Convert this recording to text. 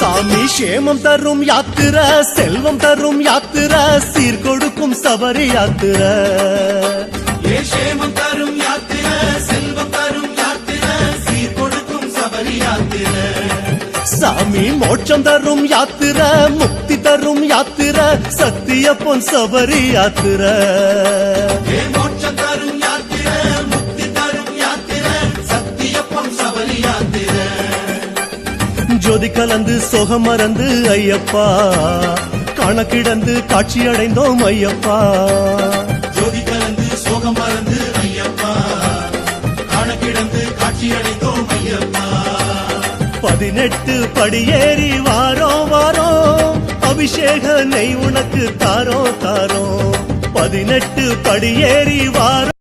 சாமி சேமம் தரும் யாத்திர, செல்வம் தரும் யாத்திர, சீர் கொடுக்கும் சபரி யாத்திர. சேமம் தரும் யாத்திர, செல்வம் தரும் யாத்திர, சீர் கொடுக்கும் சபரி யாத்திர. சாமி மோட்சம் தரும் யாத்திர, முக்தி தரும் யாத்திர, சத்திய பொன் சபரி யாத்திர. மோட்சம் தரும் யாத்திர, முக்தி தரும் யாத்திர, சத்திய பொன் சபரி யாத்திர. ஜோதி கலந்து சோகம் மறந்து ஐயப்பா, கணக்கிடந்து காட்சி அடைந்தோம் ஐயப்பா. ஜோதி கலந்து சோகம் மறந்து ஐயப்பா, கணக்கிடந்து காட்சி அடைந்தோம் ஐயப்பா. 18 படியேறி வாரோம் வாரோம், அபிஷேக நெய் உனக்கு தாரோ தாரோ. 18 படியேறி வாரோம்.